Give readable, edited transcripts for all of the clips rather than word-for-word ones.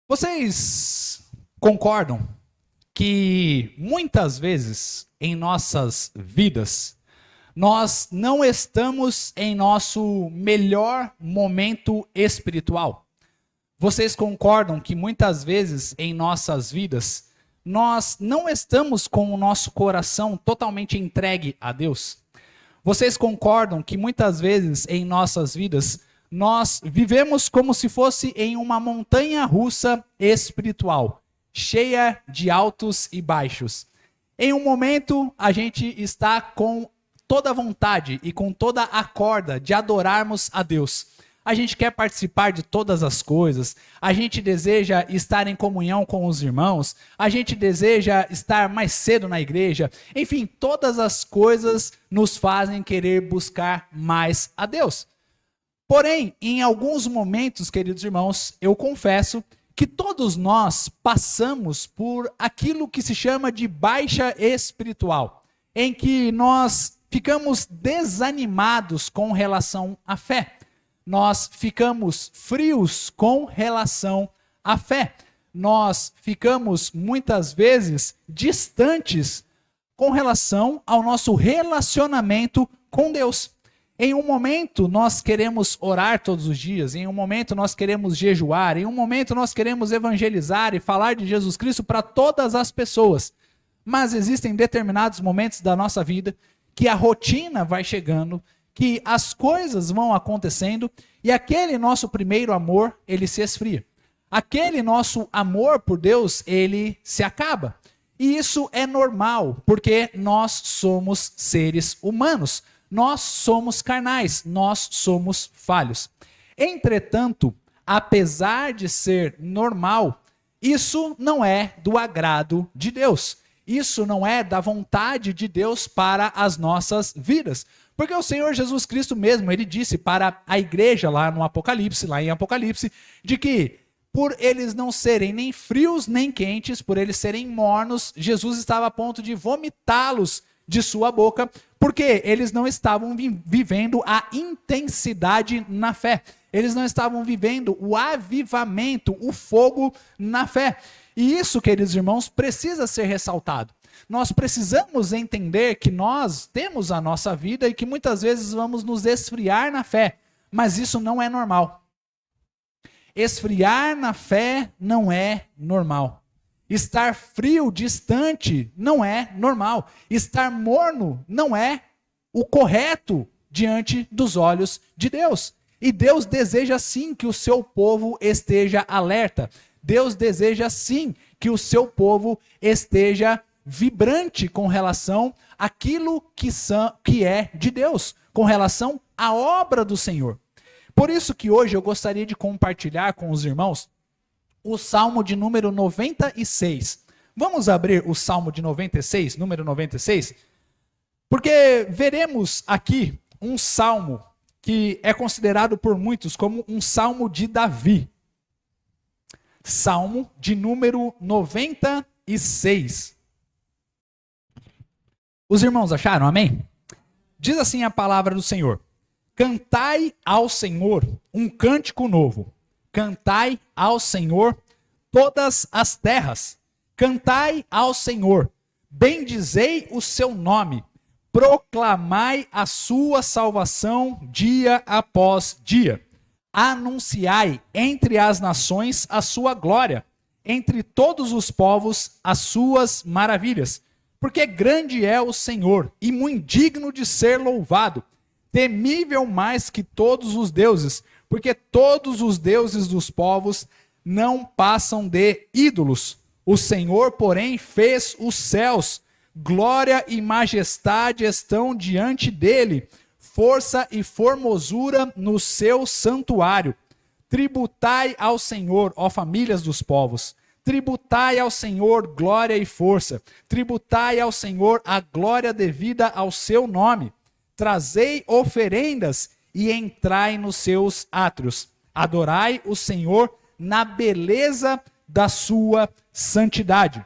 Vocês concordam que muitas vezes em nossas vidas nós não estamos em nosso melhor momento espiritual? Vocês concordam que muitas vezes em nossas vidas nós não estamos com o nosso coração totalmente entregue a Deus? Vocês concordam que muitas vezes em nossas vidas nós vivemos como se fosse em uma montanha-russa espiritual, cheia de altos e baixos? Em um momento a gente está com toda a vontade e com toda a corda de adorarmos a Deus. A gente quer participar de todas as coisas, a gente deseja estar em comunhão com os irmãos, a gente deseja estar mais cedo na igreja, enfim, todas as coisas nos fazem querer buscar mais a Deus. Porém, em alguns momentos, queridos irmãos, eu confesso que todos nós passamos por aquilo que se chama de baixa espiritual, em que nós ficamos desanimados com relação à fé. Nós ficamos frios com relação à fé. Nós ficamos muitas vezes distantes com relação ao nosso relacionamento com Deus. Em um momento nós queremos orar todos os dias, em um momento nós queremos jejuar, em um momento nós queremos evangelizar e falar de Jesus Cristo para todas as pessoas. Mas existem determinados momentos da nossa vida que a rotina vai chegando, que as coisas vão acontecendo e aquele nosso primeiro amor, ele se esfria. Aquele nosso amor por Deus, ele se acaba. E isso é normal, porque nós somos seres humanos. Nós somos carnais, nós somos falhos. Entretanto, apesar de ser normal, isso não é do agrado de Deus. Isso não é da vontade de Deus para as nossas vidas. Porque o Senhor Jesus Cristo mesmo, ele disse para a igreja lá em Apocalipse, de que por eles não serem nem frios nem quentes, por eles serem mornos, Jesus estava a ponto de vomitá-los de sua boca, porque eles não estavam vivendo a intensidade na fé. Eles não estavam vivendo o avivamento, o fogo na fé. E isso, queridos irmãos, precisa ser ressaltado. Nós precisamos entender que nós temos a nossa vida e que muitas vezes vamos nos esfriar na fé, mas isso não é normal. Esfriar na fé não é normal. Estar frio, distante, não é normal. Estar morno não é o correto diante dos olhos de Deus. E Deus deseja sim que o seu povo esteja alerta. Deus deseja sim que o seu povo esteja vibrante com relação àquilo que é de Deus, com relação à obra do Senhor. Por isso que hoje eu gostaria de compartilhar com os irmãos o Salmo de número 96. Vamos abrir o Salmo de 96, número 96? Porque veremos aqui um salmo que é considerado por muitos como um salmo de Davi. Salmo de número 96. Os irmãos acharam? Amém? Diz assim a palavra do Senhor: cantai ao Senhor um cântico novo. Cantai ao Senhor todas as terras. Cantai ao Senhor. Bendizei o seu nome. Proclamai a sua salvação dia após dia. Anunciai entre as nações a sua glória, entre todos os povos as suas maravilhas. Porque grande é o Senhor e muito digno de ser louvado, temível mais que todos os deuses, porque todos os deuses dos povos não passam de ídolos. O Senhor, porém, fez os céus, glória e majestade estão diante dele, força e formosura no seu santuário. Tributai ao Senhor, ó famílias dos povos. Tributai ao Senhor glória e força. Tributai ao Senhor a glória devida ao seu nome. Trazei oferendas e entrai nos seus átrios. Adorai o Senhor na beleza da sua santidade.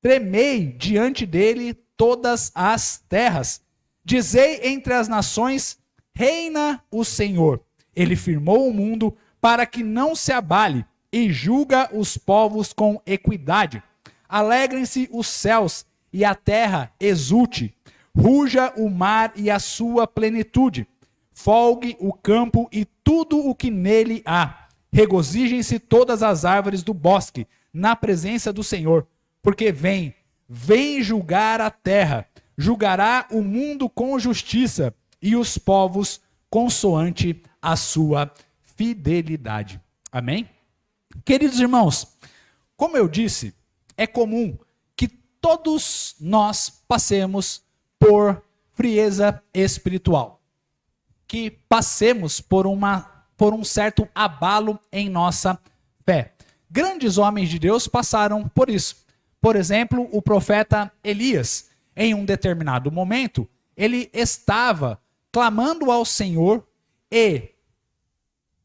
Tremei diante dele todas as terras. Dizei entre as nações, reina o Senhor. Ele firmou o mundo para que não se abale. e julga os povos com equidade. Alegrem-se os céus e a terra exulte. Ruja o mar e a sua plenitude. Folgue o campo e tudo o que nele há. Regozijem-se todas as árvores do bosque na presença do Senhor, porque vem julgar a terra, julgará o mundo com justiça e os povos consoante a sua fidelidade. Amém? Queridos irmãos, como eu disse, é comum que todos nós passemos por frieza espiritual, que passemos por um certo abalo em nossa fé. Grandes homens de Deus passaram por isso. Por exemplo, o profeta Elias, em um determinado momento, ele estava clamando ao Senhor e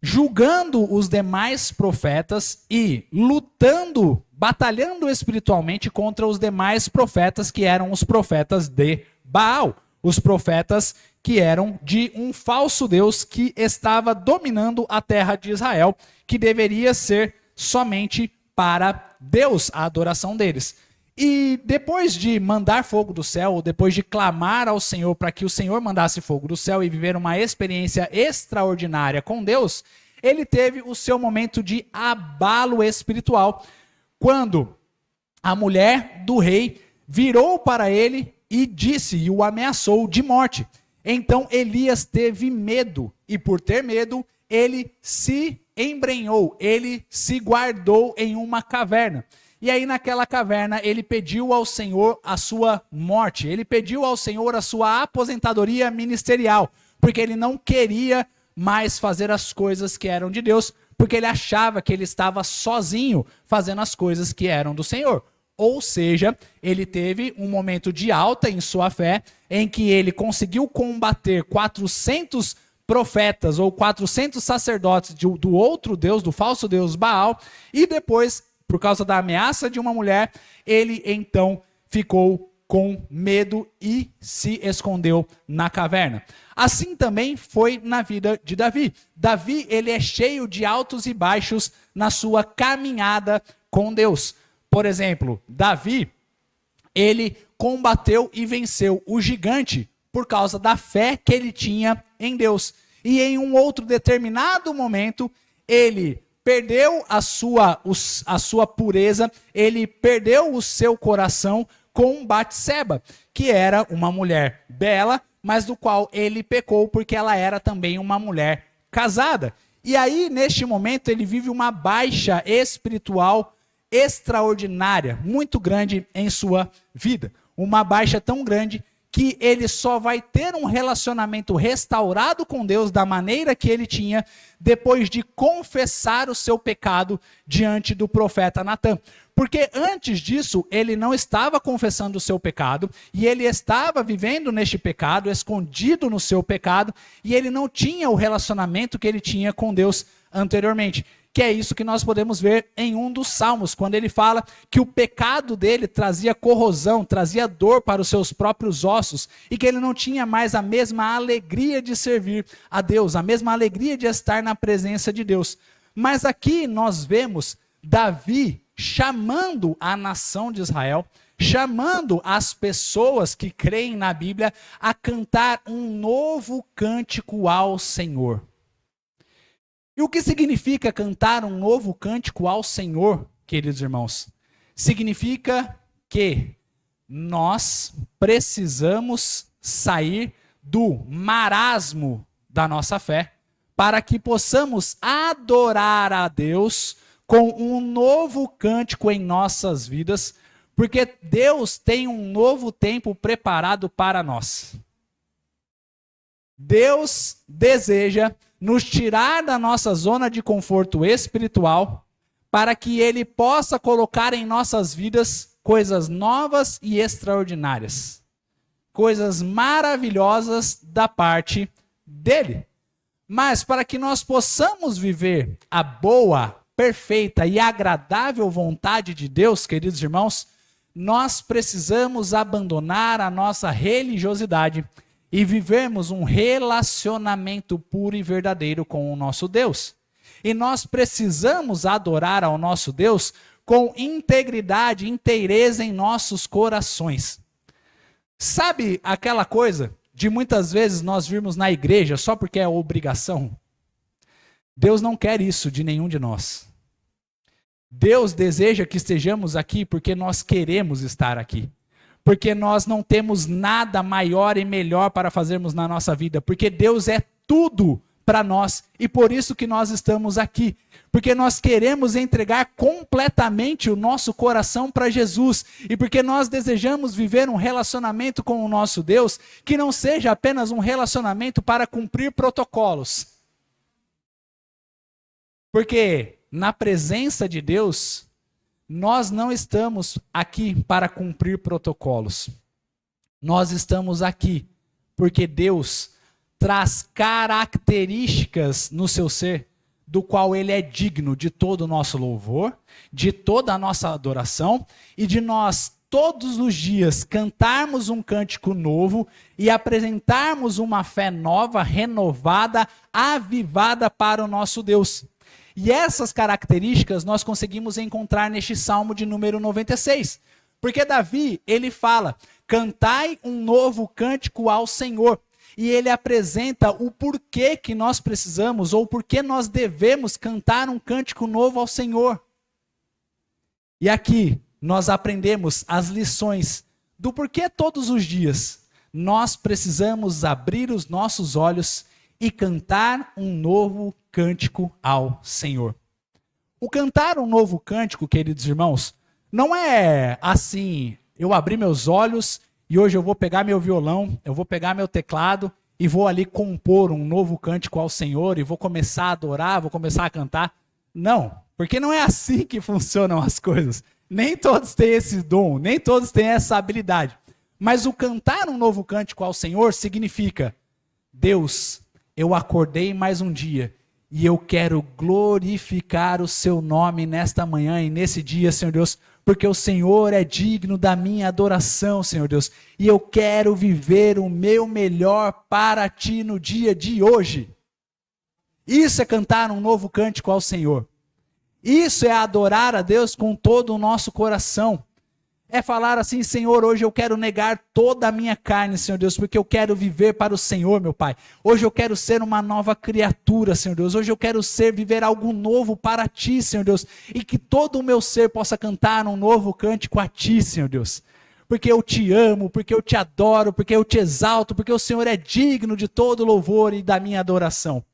julgando os demais profetas e lutando, batalhando espiritualmente contra os demais profetas que eram os profetas de Baal, os profetas que eram de um falso Deus que estava dominando a terra de Israel, que deveria ser somente para Deus, a adoração deles. E depois de mandar fogo do céu, depois de clamar ao Senhor para que o Senhor mandasse fogo do céu e viver uma experiência extraordinária com Deus, ele teve o seu momento de abalo espiritual, quando a mulher do rei virou para ele e disse, e o ameaçou de morte. Então Elias teve medo, e por ter medo, ele se embrenhou, ele se guardou em uma caverna. E aí naquela caverna ele pediu ao Senhor a sua morte, ele pediu ao Senhor a sua aposentadoria ministerial, porque ele não queria mais fazer as coisas que eram de Deus, porque ele achava que ele estava sozinho fazendo as coisas que eram do Senhor. Ou seja, ele teve um momento de alta em sua fé, em que ele conseguiu combater 400 profetas ou 400 sacerdotes do outro Deus, do falso Deus Baal, e depois, por causa da ameaça de uma mulher, ele então ficou com medo e se escondeu na caverna. Assim também foi na vida de Davi. Davi, ele é cheio de altos e baixos na sua caminhada com Deus. Por exemplo, Davi, ele combateu e venceu o gigante por causa da fé que ele tinha em Deus. E em um outro determinado momento, ele perdeu a sua pureza, ele perdeu o seu coração com Batseba, que era uma mulher bela, mas do qual ele pecou porque ela era também uma mulher casada. E aí, neste momento, ele vive uma baixa espiritual extraordinária, muito grande em sua vida. Uma baixa tão grande que ele só vai ter um relacionamento restaurado com Deus da maneira que ele tinha depois de confessar o seu pecado diante do profeta Natã. Porque antes disso, ele não estava confessando o seu pecado, e ele estava vivendo neste pecado, escondido no seu pecado, e ele não tinha o relacionamento que ele tinha com Deus anteriormente. Que é isso que nós podemos ver em um dos salmos, quando ele fala que o pecado dele trazia corrosão, trazia dor para os seus próprios ossos, e que ele não tinha mais a mesma alegria de servir a Deus, a mesma alegria de estar na presença de Deus. Mas aqui nós vemos Davi chamando a nação de Israel, chamando as pessoas que creem na Bíblia a cantar um novo cântico ao Senhor. E o que significa cantar um novo cântico ao Senhor, queridos irmãos? Significa que nós precisamos sair do marasmo da nossa fé para que possamos adorar a Deus com um novo cântico em nossas vidas, porque Deus tem um novo tempo preparado para nós. Deus deseja nos tirar da nossa zona de conforto espiritual para que Ele possa colocar em nossas vidas coisas novas e extraordinárias. Coisas maravilhosas da parte dEle. Mas para que nós possamos viver a boa, perfeita e agradável vontade de Deus, queridos irmãos, nós precisamos abandonar a nossa religiosidade e vivermos um relacionamento puro e verdadeiro com o nosso Deus. e nós precisamos adorar ao nosso Deus com integridade, inteireza em nossos corações. Sabe aquela coisa de muitas vezes nós virmos na igreja só porque é obrigação? Deus não quer isso de nenhum de nós. Deus deseja que estejamos aqui porque nós queremos estar aqui. Porque nós não temos nada maior e melhor para fazermos na nossa vida. Porque Deus é tudo para nós e por isso que nós estamos aqui. Porque nós queremos entregar completamente o nosso coração para Jesus e porque nós desejamos viver um relacionamento com o nosso Deus que não seja apenas um relacionamento para cumprir protocolos. Porque na presença de Deus, nós não estamos aqui para cumprir protocolos. Nós estamos aqui porque Deus traz características no seu ser, do qual ele é digno de todo o nosso louvor, de toda a nossa adoração, e de nós todos os dias cantarmos um cântico novo e apresentarmos uma fé nova, renovada, avivada para o nosso Deus. E essas características nós conseguimos encontrar neste Salmo de número 96. Porque Davi, ele fala, cantai um novo cântico ao Senhor. E ele apresenta o porquê que nós precisamos, ou porquê nós devemos cantar um cântico novo ao Senhor. E aqui nós aprendemos as lições do porquê todos os dias nós precisamos abrir os nossos olhos e cantar um novo cântico ao Senhor. O cantar um novo cântico, queridos irmãos, não é assim, eu abri meus olhos e hoje eu vou pegar meu violão, eu vou pegar meu teclado e vou ali compor um novo cântico ao Senhor e vou começar a adorar, vou começar a cantar. Não, porque não é assim que funcionam as coisas. Nem todos têm esse dom, nem todos têm essa habilidade. Mas o cantar um novo cântico ao Senhor significa, Deus, eu acordei mais um dia e eu quero glorificar o seu nome nesta manhã e nesse dia, Senhor Deus, porque o Senhor é digno da minha adoração, Senhor Deus, e eu quero viver o meu melhor para ti no dia de hoje. Isso é cantar um novo cântico ao Senhor. Isso é adorar a Deus com todo o nosso coração. É falar assim, Senhor, hoje eu quero negar toda a minha carne, Senhor Deus, porque eu quero viver para o Senhor, meu Pai. Hoje eu quero ser uma nova criatura, Senhor Deus. Hoje eu quero viver algo novo para Ti, Senhor Deus. E que todo o meu ser possa cantar um novo cântico a Ti, Senhor Deus. Porque eu Te amo, porque eu Te adoro, porque eu Te exalto, porque o Senhor é digno de todo louvor e da minha adoração.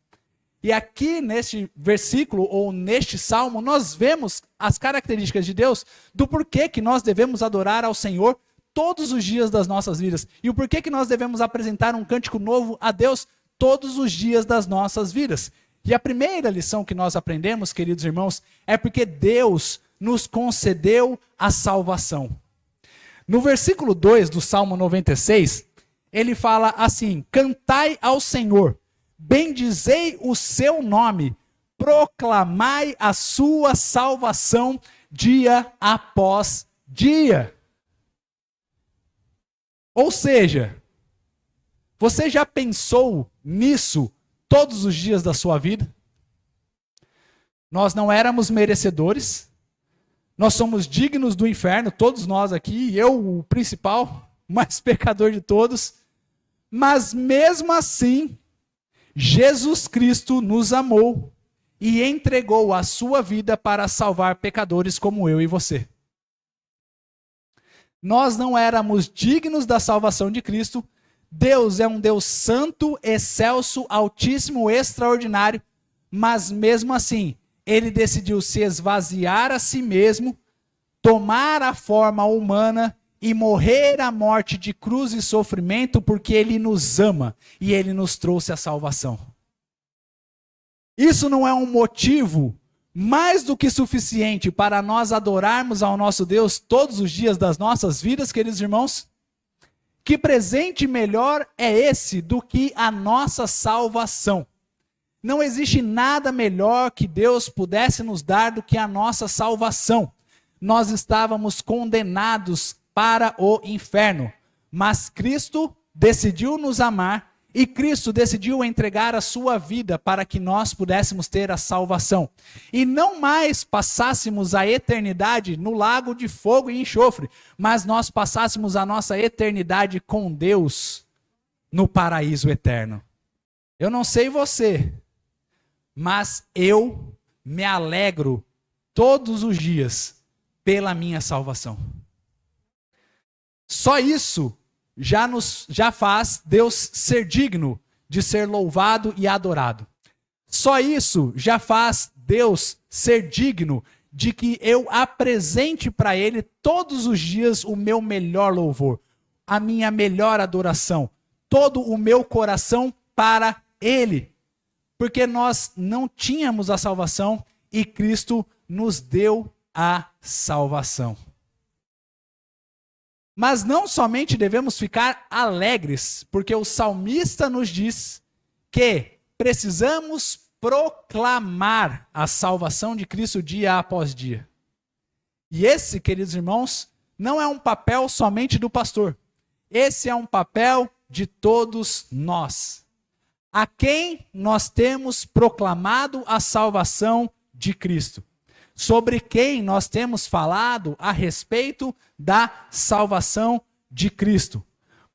E aqui neste versículo, ou neste salmo, nós vemos as características de Deus do porquê que nós devemos adorar ao Senhor todos os dias das nossas vidas. E o porquê que nós devemos apresentar um cântico novo a Deus todos os dias das nossas vidas. E a primeira lição que nós aprendemos, queridos irmãos, é porque Deus nos concedeu a salvação. No versículo 2 do Salmo 96, ele fala assim, cantai ao Senhor, bendizei o seu nome, proclamai a sua salvação dia após dia. Ou seja, você já pensou nisso todos os dias da sua vida? Nós não éramos merecedores, nós somos dignos do inferno, todos nós aqui, eu o principal, o mais pecador de todos, mas mesmo assim, Jesus Cristo nos amou e entregou a sua vida para salvar pecadores como eu e você. Nós não éramos dignos da salvação de Cristo. Deus é um Deus santo, excelso, altíssimo, extraordinário, mas mesmo assim, ele decidiu se esvaziar a si mesmo, tomar a forma humana e morrer a morte de cruz e sofrimento porque ele nos ama e ele nos trouxe a salvação. Isso não é um motivo mais do que suficiente para nós adorarmos ao nosso Deus todos os dias das nossas vidas, queridos irmãos? Que presente melhor é esse do que a nossa salvação? Não existe nada melhor que Deus pudesse nos dar do que a nossa salvação. Nós estávamos condenados para o inferno, mas Cristo decidiu nos amar E Cristo decidiu entregar a sua vida para que nós pudéssemos ter a salvação. E não mais passássemos a eternidade no lago de fogo e enxofre, mas nós passássemos a nossa eternidade com Deus no paraíso eterno. Eu não sei você, mas eu me alegro todos os dias pela minha salvação. Só isso já faz Deus ser digno de ser louvado e adorado. Só isso já faz Deus ser digno de que eu apresente para Ele todos os dias o meu melhor louvor, a minha melhor adoração, todo o meu coração para Ele. Porque nós não tínhamos a salvação e Cristo nos deu a salvação. Mas não somente devemos ficar alegres, porque o salmista nos diz que precisamos proclamar a salvação de Cristo dia após dia. E esse, queridos irmãos, não é um papel somente do pastor. Esse é um papel de todos nós, a quem nós temos proclamado a salvação de Cristo, sobre quem nós temos falado a respeito da salvação de Cristo.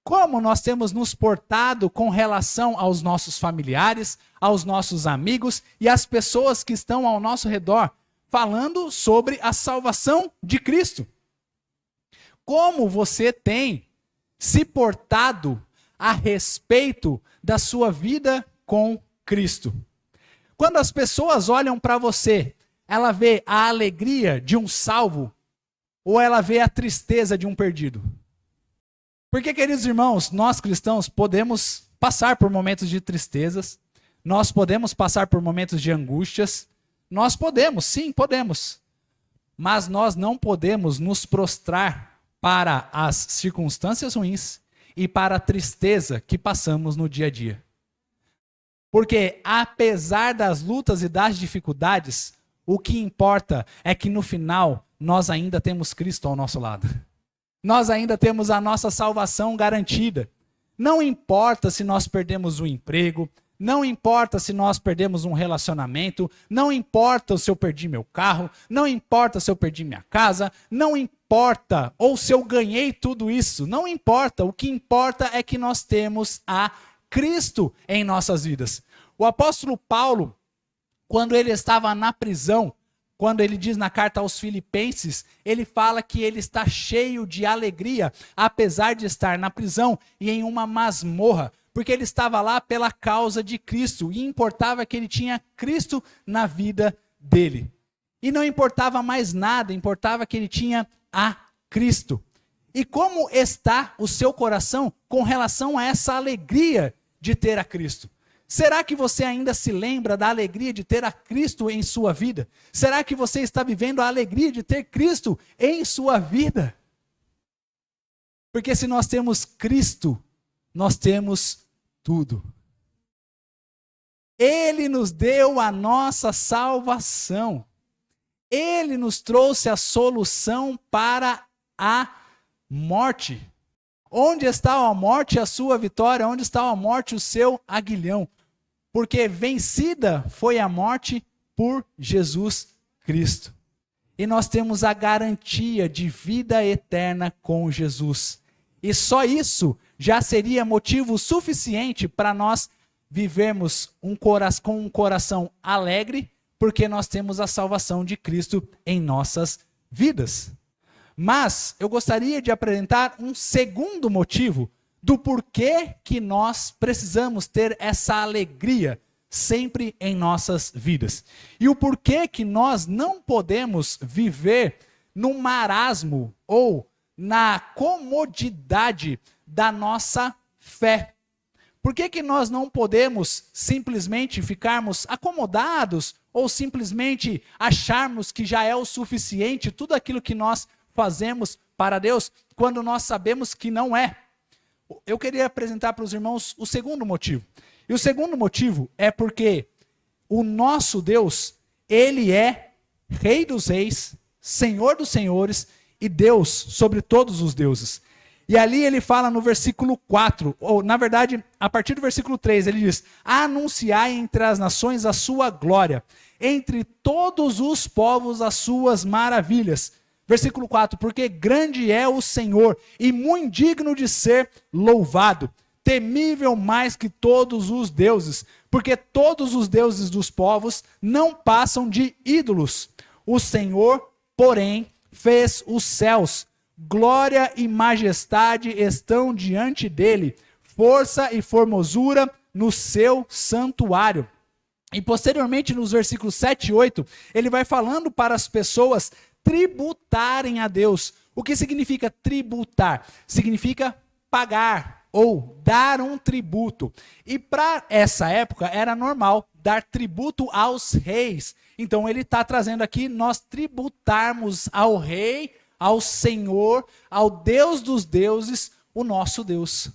Como nós temos nos portado com relação aos nossos familiares, aos nossos amigos e às pessoas que estão ao nosso redor, falando sobre a salvação de Cristo. Como você tem se portado a respeito da sua vida com Cristo? Quando as pessoas olham para você, ela vê a alegria de um salvo ou ela vê a tristeza de um perdido? Porque, queridos irmãos, nós cristãos podemos passar por momentos de tristezas, nós podemos passar por momentos de angústias, nós podemos, sim, podemos. Mas nós não podemos nos prostrar para as circunstâncias ruins e para a tristeza que passamos no dia a dia. Porque, apesar das lutas e das dificuldades, o que importa é que no final nós ainda temos Cristo ao nosso lado. Nós ainda temos a nossa salvação garantida. Não importa se nós perdemos o emprego, não importa se nós perdemos um relacionamento, não importa se eu perdi meu carro, não importa se eu perdi minha casa, não importa, ou se eu ganhei tudo isso, não importa. O que importa é que nós temos a Cristo em nossas vidas. O apóstolo Paulo, quando ele estava na prisão, quando ele diz na carta aos Filipenses, ele fala que ele está cheio de alegria, apesar de estar na prisão e em uma masmorra, porque ele estava lá pela causa de Cristo, e importava que ele tinha Cristo na vida dele. E não importava mais nada, importava que ele tinha a Cristo. E como está o seu coração com relação a essa alegria de ter a Cristo? Será que você ainda se lembra da alegria de ter a Cristo em sua vida? Será que você está vivendo a alegria de ter Cristo em sua vida? Porque se nós temos Cristo, nós temos tudo. Ele nos deu a nossa salvação. Ele nos trouxe a solução para a morte. Onde está a morte, a sua vitória? Onde está a morte, o seu aguilhão? Porque vencida foi a morte por Jesus Cristo. E nós temos a garantia de vida eterna com Jesus. E só isso já seria motivo suficiente para nós vivermos com um coração alegre, porque nós temos a salvação de Cristo em nossas vidas. Mas eu gostaria de apresentar um segundo motivo do porquê que nós precisamos ter essa alegria sempre em nossas vidas. E o porquê que nós não podemos viver no marasmo ou na comodidade da nossa fé. Por que nós não podemos simplesmente ficarmos acomodados ou simplesmente acharmos que já é o suficiente tudo aquilo que nós fazemos para Deus, quando nós sabemos que não é? Eu queria apresentar para os irmãos o segundo motivo. E o segundo motivo é porque o nosso Deus, Ele é Rei dos Reis, Senhor dos Senhores e Deus sobre todos os deuses. E ali ele fala no versículo 4, ou na verdade, a partir do versículo 3, ele diz: anunciai entre as nações a sua glória, entre todos os povos as suas maravilhas. Versículo 4, porque grande é o Senhor e muito digno de ser louvado, temível mais que todos os deuses, porque todos os deuses dos povos não passam de ídolos. O Senhor, porém, fez os céus, glória e majestade estão diante dele, força e formosura no seu santuário. E posteriormente, nos versículos 7 e 8, ele vai falando para as pessoas tributarem a Deus. O que significa tributar? Significa pagar ou dar um tributo. E para essa época era normal dar tributo aos reis. Então ele está trazendo aqui nós tributarmos ao rei, ao Senhor, ao Deus dos deuses, o nosso Deus.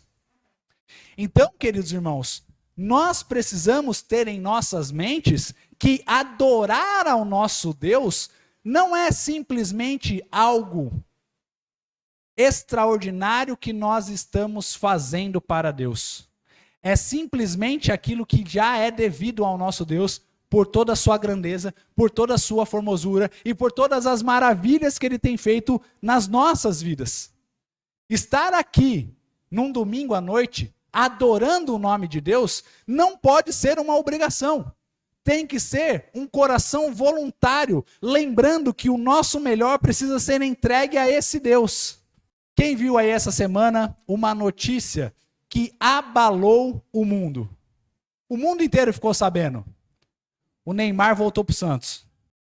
Então, queridos irmãos, nós precisamos ter em nossas mentes que adorar ao nosso Deus não é simplesmente algo extraordinário que nós estamos fazendo para Deus. É simplesmente aquilo que já é devido ao nosso Deus por toda a sua grandeza, por toda a sua formosura e por todas as maravilhas que ele tem feito nas nossas vidas. Estar aqui num domingo à noite adorando o nome de Deus não pode ser uma obrigação. Tem que ser um coração voluntário, lembrando que o nosso melhor precisa ser entregue a esse Deus. Quem viu aí essa semana uma notícia que abalou o mundo? O mundo inteiro ficou sabendo. O Neymar voltou para o Santos,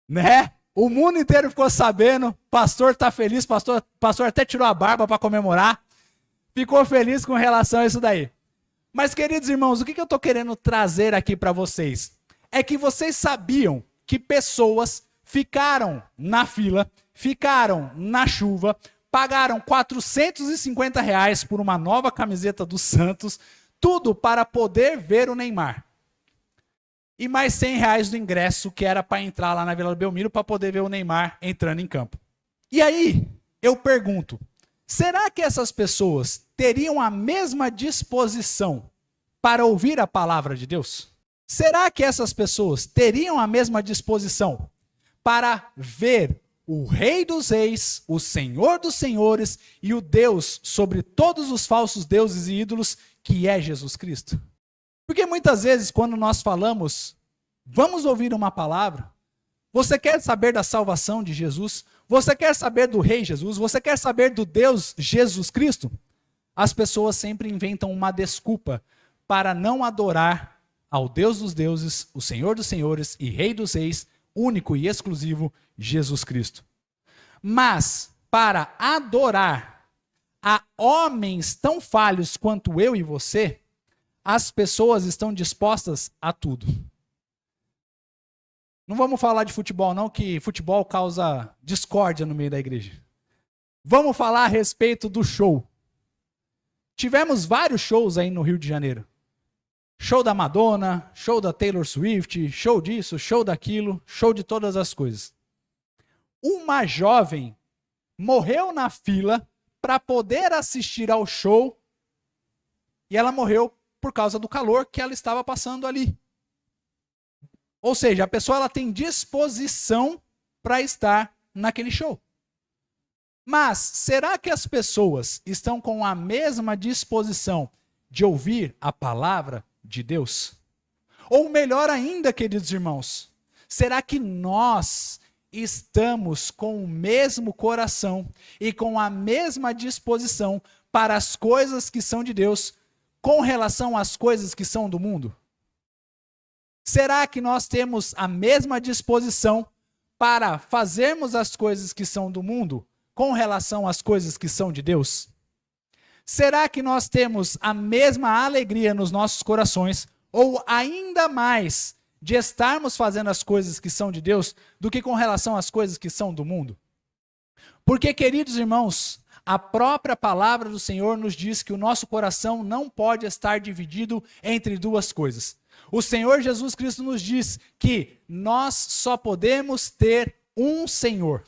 né? O mundo inteiro ficou sabendo. Pastor está feliz, pastor até tirou a barba para comemorar. Ficou feliz com relação a isso daí. Mas, queridos irmãos, o que eu estou querendo trazer aqui para vocês? É que vocês sabiam que pessoas ficaram na fila, ficaram na chuva, pagaram R$450 por uma nova camiseta do Santos, tudo para poder ver o Neymar. E mais R$100 do ingresso que era para entrar lá na Vila Belmiro para poder ver o Neymar entrando em campo. E aí, eu pergunto, será que essas pessoas teriam a mesma disposição para ouvir a palavra de Deus? Será que essas pessoas teriam a mesma disposição para ver o Rei dos Reis, o Senhor dos Senhores e o Deus sobre todos os falsos deuses e ídolos, que é Jesus Cristo? Porque muitas vezes, quando nós falamos, vamos ouvir uma palavra, você quer saber da salvação de Jesus? Você quer saber do Rei Jesus? Você quer saber do Deus Jesus Cristo? As pessoas sempre inventam uma desculpa para não adorar ao Deus dos deuses, o Senhor dos senhores e Rei dos reis, único e exclusivo, Jesus Cristo. Mas, para adorar a homens tão falhos quanto eu e você, as pessoas estão dispostas a tudo. Não vamos falar de futebol não, que futebol causa discórdia no meio da igreja. Vamos falar a respeito do show. Tivemos vários shows aí no Rio de Janeiro. Show da Madonna, show da Taylor Swift, show disso, show daquilo, show de todas as coisas. Uma jovem morreu na fila para poder assistir ao show e ela morreu por causa do calor que ela estava passando ali. Ou seja, a pessoa ela tem disposição para estar naquele show. Mas será que as pessoas estão com a mesma disposição de ouvir a palavra de Deus? Ou melhor ainda, queridos irmãos, será que nós estamos com o mesmo coração e com a mesma disposição para as coisas que são de Deus com relação às coisas que são do mundo? Será que nós temos a mesma disposição para fazermos as coisas que são do mundo com relação às coisas que são de Deus? Será que nós temos a mesma alegria nos nossos corações, ou ainda mais, de estarmos fazendo as coisas que são de Deus, do que com relação às coisas que são do mundo? Porque, queridos irmãos, a própria palavra do Senhor nos diz que o nosso coração não pode estar dividido entre duas coisas. O Senhor Jesus Cristo nos diz que nós só podemos ter um Senhor,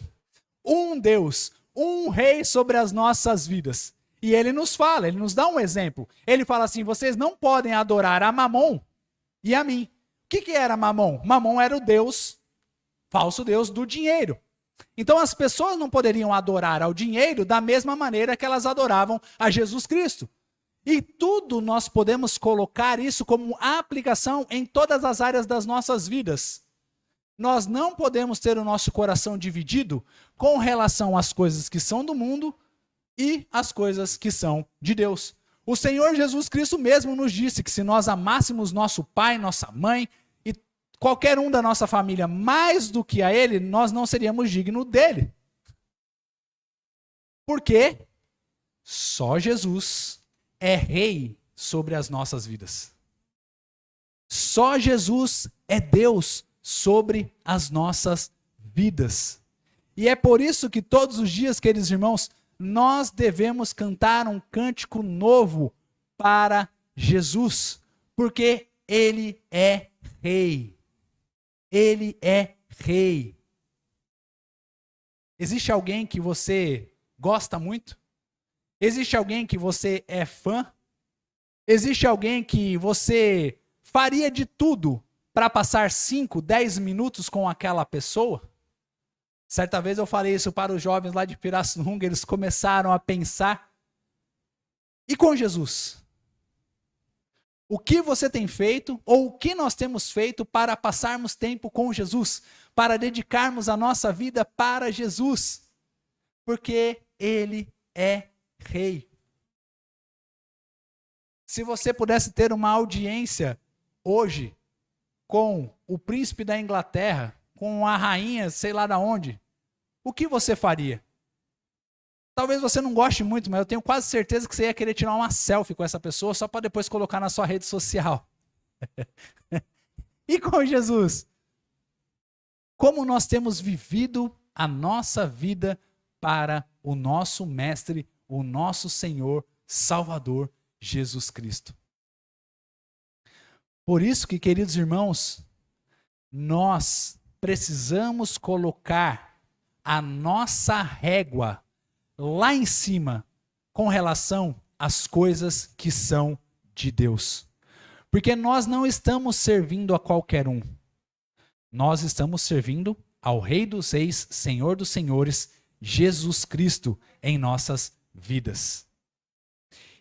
um Deus, um Rei sobre as nossas vidas. E ele nos fala, ele nos dá um exemplo. Ele fala assim: vocês não podem adorar a Mamon e a mim. O que era Mamon? Mamon era o deus, falso deus do dinheiro. Então as pessoas não poderiam adorar ao dinheiro da mesma maneira que elas adoravam a Jesus Cristo. E tudo nós podemos colocar isso como aplicação em todas as áreas das nossas vidas. Nós não podemos ter o nosso coração dividido com relação às coisas que são do mundo e as coisas que são de Deus. O Senhor Jesus Cristo mesmo nos disse que se nós amássemos nosso pai, nossa mãe e qualquer um da nossa família mais do que a Ele, nós não seríamos dignos dele. Porque só Jesus é rei sobre as nossas vidas. Só Jesus é Deus sobre as nossas vidas. E é por isso que todos os dias, queridos irmãos, nós devemos cantar um cântico novo para Jesus, porque Ele é rei. Ele é rei. Existe alguém que você gosta muito? Existe alguém que você é fã? Existe alguém que você faria de tudo para passar 5, 10 minutos com aquela pessoa? Certa vez eu falei isso para os jovens lá de Pirassununga, eles começaram a pensar. E com Jesus? O que você tem feito, ou o que nós temos feito para passarmos tempo com Jesus? Para dedicarmos a nossa vida para Jesus? Porque Ele é rei. Se você pudesse ter uma audiência hoje com o príncipe da Inglaterra, com a rainha, sei lá de onde, o que você faria? Talvez você não goste muito, mas eu tenho quase certeza que você ia querer tirar uma selfie com essa pessoa só para depois colocar na sua rede social. E com Jesus? Como nós temos vivido a nossa vida para o nosso Mestre, o nosso Senhor, Salvador, Jesus Cristo. Por isso que, queridos irmãos, nós precisamos colocar a nossa régua lá em cima com relação às coisas que são de Deus. Porque nós não estamos servindo a qualquer um. Nós estamos servindo ao Rei dos Reis, Senhor dos Senhores, Jesus Cristo em nossas vidas.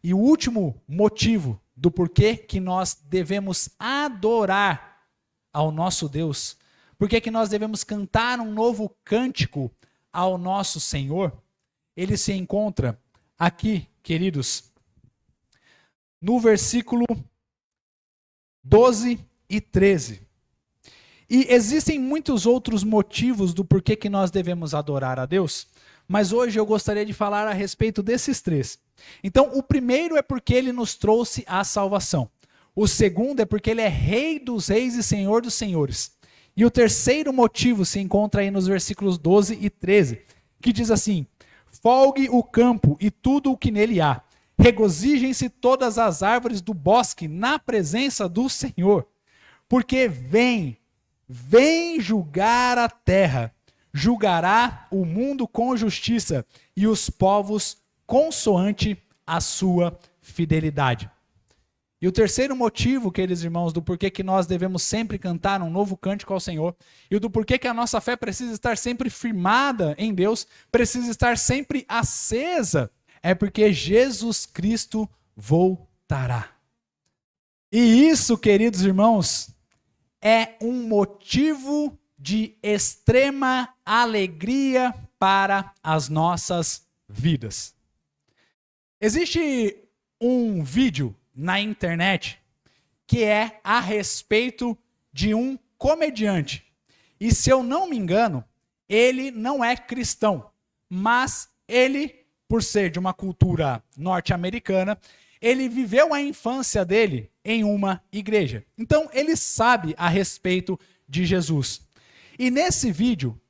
E o último motivo do porquê que nós devemos adorar ao nosso Deus, porquê que nós devemos cantar um novo cântico ao nosso Senhor, ele se encontra aqui, queridos, no versículo 12 e 13. E existem muitos outros motivos do porquê que nós devemos adorar a Deus, mas hoje eu gostaria de falar a respeito desses três. Então, o primeiro é porque ele nos trouxe a salvação. O segundo é porque ele é Rei dos Reis e Senhor dos Senhores. E o terceiro motivo se encontra aí nos versículos 12 e 13, que diz assim: folgue o campo e tudo o que nele há. Regozijem-se todas as árvores do bosque na presença do Senhor. Porque vem julgar a terra, julgará o mundo com justiça e os povos consoante a sua fidelidade. E o terceiro motivo, queridos irmãos, do porquê que nós devemos sempre cantar um novo cântico ao Senhor, e do porquê que a nossa fé precisa estar sempre firmada em Deus, precisa estar sempre acesa, é porque Jesus Cristo voltará. E isso, queridos irmãos, é um motivo de extrema alegria para as nossas vidas. Existe um vídeo na internet que é a respeito de um comediante. E se eu não me engano, ele não é cristão, mas ele, por ser de uma cultura norte-americana, ele viveu a infância dele em uma igreja. Então, ele sabe a respeito de Jesus. E nesse vídeo,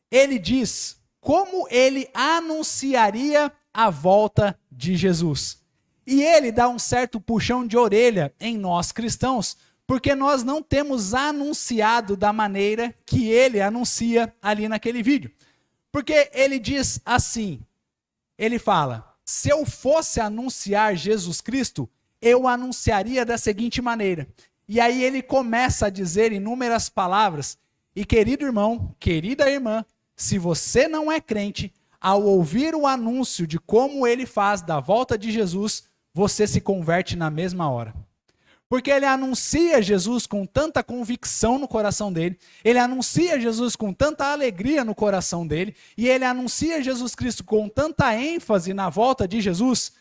ele diz como ele anunciaria a volta de Jesus. E ele dá um certo puxão de orelha em nós cristãos, porque nós não temos anunciado da maneira que ele anuncia ali naquele vídeo. Porque ele diz assim, ele fala: se eu fosse anunciar Jesus Cristo, eu anunciaria da seguinte maneira. E aí ele começa a dizer inúmeras palavras. E querido irmão, querida irmã, se você não é crente, ao ouvir o anúncio de como ele faz da volta de Jesus, você se converte na mesma hora. Porque ele anuncia Jesus com tanta convicção no coração dele, ele anuncia Jesus com tanta alegria no coração dele, e ele anuncia Jesus Cristo com tanta ênfase na volta de Jesus,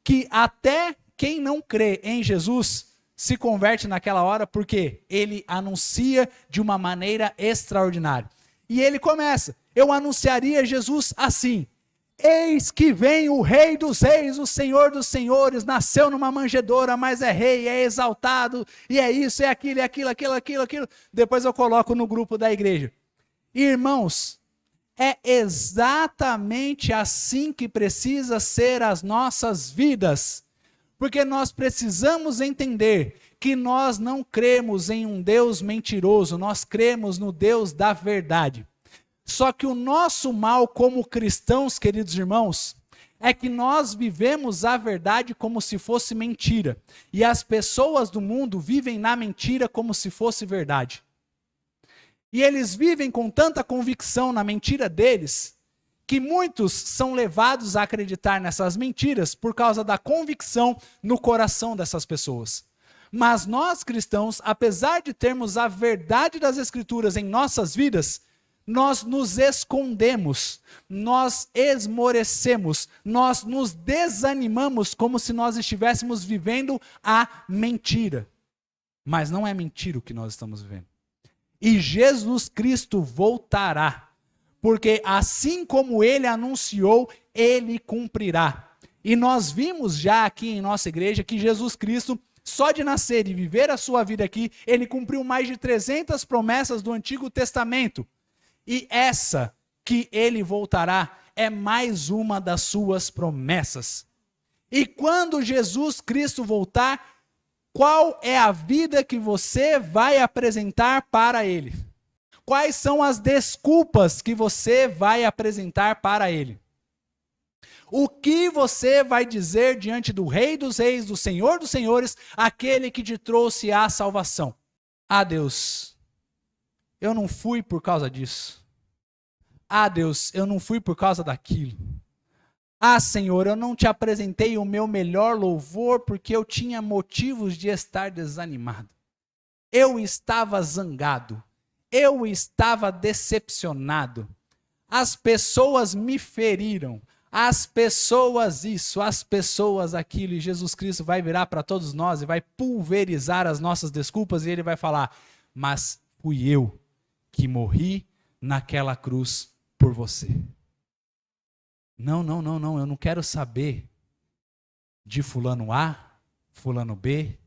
que até quem não crê em Jesus se converte naquela hora, porque ele anuncia de uma maneira extraordinária. E ele começa: eu anunciaria Jesus assim: eis que vem o Rei dos Reis, o Senhor dos Senhores, nasceu numa manjedoura, mas é rei, é exaltado, e é isso, é aquilo, é aquilo. Depois eu coloco no grupo da igreja. Irmãos, é exatamente assim que precisa ser as nossas vidas. Porque nós precisamos entender que nós não cremos em um Deus mentiroso, nós cremos no Deus da verdade. Só que o nosso mal como cristãos, queridos irmãos, é que nós vivemos a verdade como se fosse mentira. E as pessoas do mundo vivem na mentira como se fosse verdade. E eles vivem com tanta convicção na mentira deles, que muitos são levados a acreditar nessas mentiras por causa da convicção no coração dessas pessoas. Mas nós cristãos, apesar de termos a verdade das Escrituras em nossas vidas, nós nos escondemos, nós esmorecemos, nós nos desanimamos como se nós estivéssemos vivendo a mentira. Mas não é mentira o que nós estamos vivendo. E Jesus Cristo voltará. Porque assim como ele anunciou, ele cumprirá. E nós vimos já aqui em nossa igreja que Jesus Cristo, só de nascer e viver a sua vida aqui, ele cumpriu mais de 300 promessas do Antigo Testamento. E essa que ele voltará é mais uma das suas promessas. E quando Jesus Cristo voltar, qual é a vida que você vai apresentar para ele? Quais são as desculpas que você vai apresentar para ele? O que você vai dizer diante do Rei dos Reis, do Senhor dos Senhores, aquele que te trouxe a salvação? Ah, Deus, eu não fui por causa disso. Ah, Deus, eu não fui por causa daquilo. Ah, Senhor, eu não te apresentei o meu melhor louvor porque eu tinha motivos de estar desanimado. Eu estava zangado. Eu estava decepcionado. As pessoas me feriram. As pessoas isso, as pessoas aquilo. E Jesus Cristo vai virar para todos nós e vai pulverizar as nossas desculpas. E ele vai falar: mas fui eu que morri naquela cruz por você. Não, eu não quero saber de fulano A, fulano B.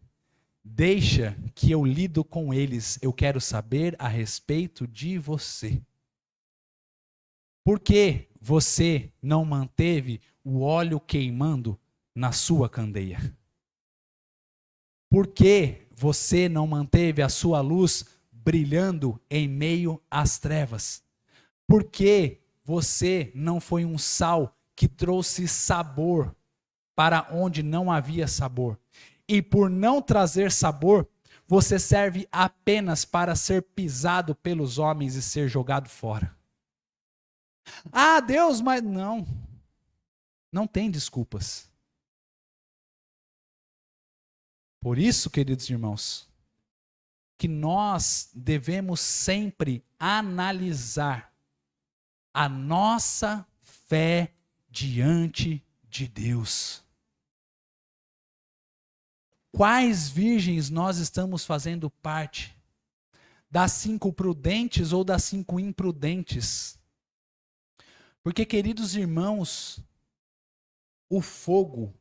Deixa que eu lido com eles, eu quero saber a respeito de você. Por que você não manteve o óleo queimando na sua candeia? Por que você não manteve a sua luz brilhando em meio às trevas? Por que você não foi um sal que trouxe sabor para onde não havia sabor? E por não trazer sabor, você serve apenas para ser pisado pelos homens e ser jogado fora. Ah, Deus, mas não tem desculpas. Por isso, queridos irmãos, que nós devemos sempre analisar a nossa fé diante de Deus. Quais virgens nós estamos fazendo parte? Das 5 prudentes ou das 5 imprudentes? Porque, queridos irmãos, o fogo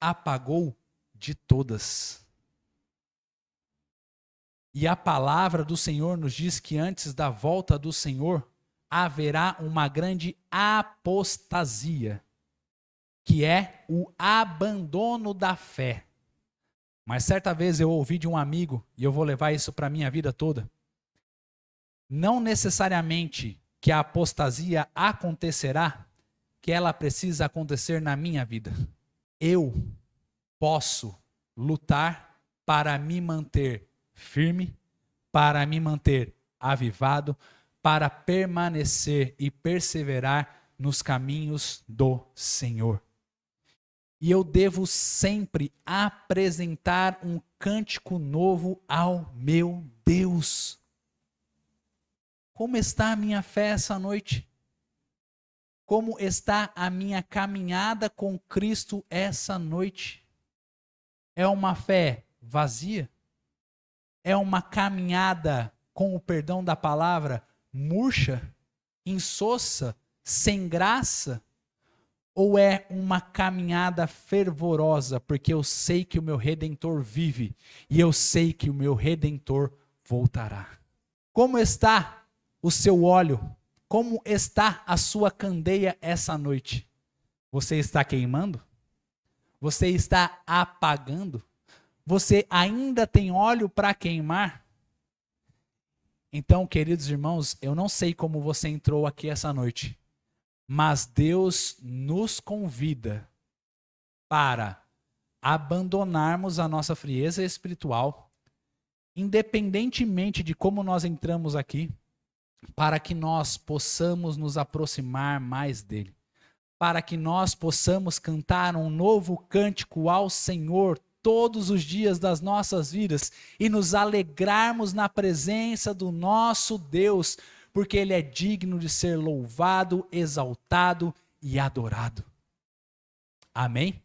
apagou de todas. E a palavra do Senhor nos diz que antes da volta do Senhor haverá uma grande apostasia, que é o abandono da fé. Mas certa vez eu ouvi de um amigo, e eu vou levar isso para a minha vida toda, não necessariamente que a apostasia acontecerá que ela precisa acontecer na minha vida. Eu posso lutar para me manter firme, para me manter avivado, para permanecer e perseverar nos caminhos do Senhor. E eu devo sempre apresentar um cântico novo ao meu Deus. Como está a minha fé essa noite? Como está a minha caminhada com Cristo essa noite? É uma fé vazia? É uma caminhada, com o perdão da palavra, murcha, insossa, sem graça? Ou é uma caminhada fervorosa, porque eu sei que o meu Redentor vive e eu sei que o meu Redentor voltará? Como está o seu óleo? Como está a sua candeia essa noite? Você está queimando? Você está apagando? Você ainda tem óleo para queimar? Então, queridos irmãos, eu não sei como você entrou aqui essa noite, mas Deus nos convida para abandonarmos a nossa frieza espiritual, independentemente de como nós entramos aqui, para que nós possamos nos aproximar mais dele, para que nós possamos cantar um novo cântico ao Senhor todos os dias das nossas vidas e nos alegrarmos na presença do nosso Deus, porque Ele é digno de ser louvado, exaltado e adorado. Amém?